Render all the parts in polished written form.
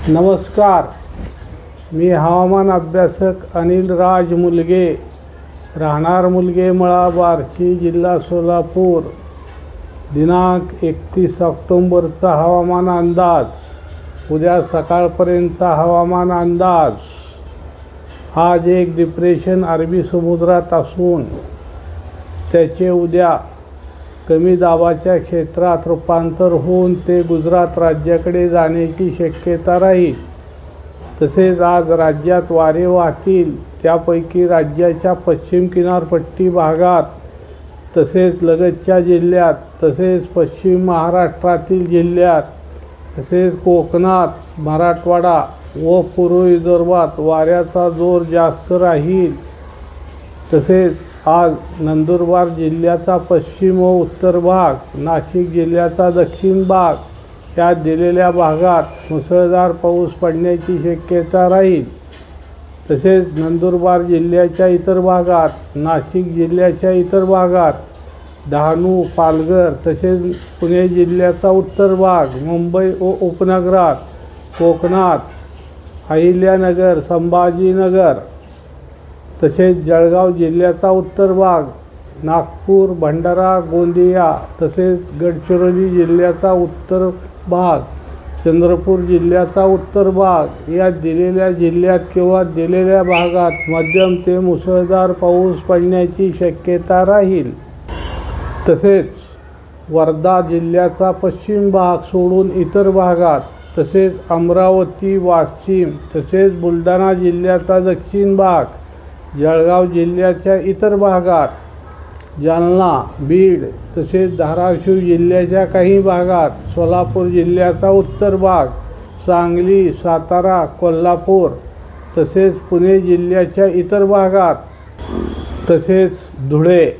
नमस्कार, मी हवामान अभ्यासक अनिल राज मुलगे, राहणार मुलगे मळा, बार्शी, जिल्हा सोलापूर. दिनांक 31 ऑक्टोंबरचा हवामान अंदाज. उद्या सकाळपर्यंतचा हवामान अंदाज. आज एक डिप्रेशन अरबी समुद्रात असून त्याचे उद्या कमी दाबाच्या क्षेत्रात रूपांतर होऊन ते गुजरात राज्याकडे जाण्याची शक्यता राहील. तसेच आज राज्यात वारे वाहतील, त्यापैकी राज्याच्या पश्चिम किनारपट्टी भागात, तसेच लगतच्या जिल्ह्यात, तसेच पश्चिम महाराष्ट्रातील जिल्ह्यात, तसेच कोकणात, मराठवाडा व पूर्व विदर्भात वाऱ्याचा जोर जास्त राहील. तसेच आज नंदुरबार जिल्ह्याचा पश्चिम व उत्तर भाग, नाशिक जिल्ह्याचा दक्षिण भाग यात दिलेल्या भागात मुसळधार पाऊस पडण्याची शक्यता राहील. तसेच नंदुरबार जिल्ह्याच्या इतर भागात, नाशिक जिल्ह्याच्या इतर भागात, डहाणू, पालघर, तसेच पुणे जिल्ह्याचा उत्तर भाग, मुंबई व उपनगरात, कोकणात, अहिल्यानगर, संभाजीनगर, तसेच जळगाव जिल्ह्याचा उत्तर भाग, नागपूर, भंडारा, गोंदिया, तसेच गडचिरोली जिल्ह्याचा उत्तर भाग, चंद्रपूर जिल्ह्याचा उत्तर भाग या दिलेल्या जिल्ह्यात किंवा दिलेल्या भागात मध्यम ते मुसळधार पाऊस पडण्याची शक्यता राहील. तसेच वर्धा जिल्ह्याचा पश्चिम भाग सोडून इतर भागात, तसेच अमरावती, वाशिम, तसेच बुलढाणा जिल्ह्याचा दक्षिण भाग, जळगाव जिल्ह्याच्या इतर भागात, जालना, बीड, तसेच धाराशिव जिल्ह्याच्या काही भागात, सोलापूर जिल्ह्याचा उत्तर भाग, सांगली, सातारा, कोल्हापूर, तसेच पुणे जिल्ह्याच्या इतर भागात, तसेच धुळे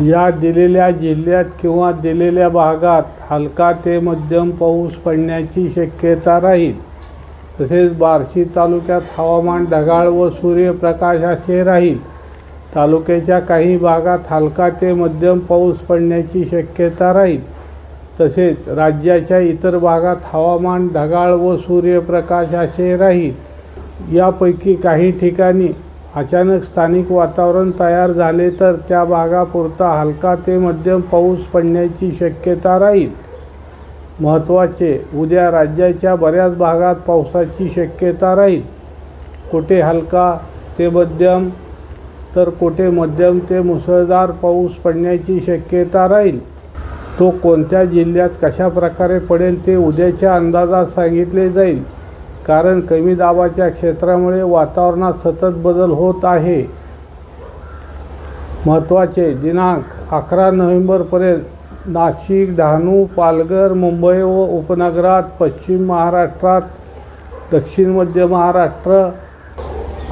या दिलेल्या जिल्ह्यात किंवा दिलेल्या भागात हलका ते मध्यम पाऊस पडण्याची शक्यता राहील. तसेच बार्शी तालुक्यात हवामान ढगाळ व सूर्यप्रकाश असे राहील. तालुक्याच्या काही भागात हलका ते मध्यम पाऊस पडण्याची शक्यता राहील. तसेच राज्याच्या इतर भागात हवामान ढगाळ व सूर्यप्रकाश असे राहील. यापैकी काही ठिकाणी अचानक स्थानिक वातावरण तयार झाले तर त्या भागापुरता हलका ते मध्यम पाऊस पडण्याची शक्यता राहील. महत्त्वाचे, उद्या राज्याच्या बऱ्याच भागात पावसाची शक्यता राहील. कुठे हलका ते मध्यम तर कुठे मध्यम ते मुसळधार पाऊस पडण्याची शक्यता राहील. तो कोणत्या जिल्ह्यात कशा प्रकारे पडेल ते उद्याच्या अंदाजात सांगितले जाईल. कारण कमी दाबाच्या क्षेत्रामुळे वातावरणात सतत बदल होत आहे. महत्त्वाचे, दिनांक 11 नोव्हेंबरपर्यंत नाशिक, डहाणू, पालघर, मुंबई व उपनगरात, पश्चिम महाराष्ट्रात, दक्षिण मध्य महाराष्ट्र,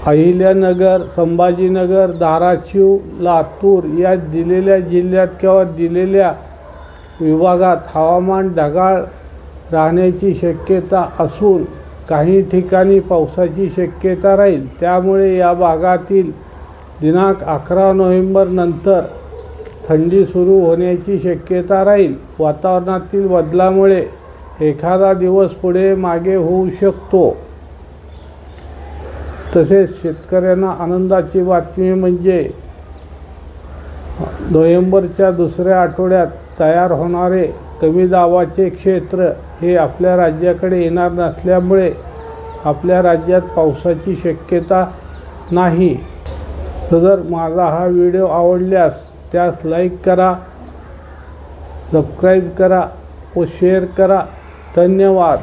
अहिल्यानगर, संभाजीनगर, धाराशिव, लातूर या दिलेल्या जिल्ह्यात किंवा दिलेल्या विभागात हवामान ढगाळ राहण्याची शक्यता असून काही ठिकाणी पावसाची शक्यता राहील. त्यामुळे या भागातील दिनांक 11 नोव्हेंबर नंतर थंडी सुरू होण्याची शक्यता राहील. वातावरणातील बदलामुळे एखादा दिवस पुढे मागे होऊ शकतो. तसेच शेतकऱ्यांना आनंदाची बातमी म्हणजे नोव्हेंबरच्या दुसऱ्या आठवड्यात तयार होणारे कमी दाबाचे क्षेत्र हे आपल्या राज्याकडे येणार नसल्यामुळे आपल्या राज्यात पावसाची शक्यता नाही. सदर माझा हा व्हिडिओ आवडल्यास त्यास लाईक करा, सबस्क्राईब करा व शेअर करा. धन्यवाद.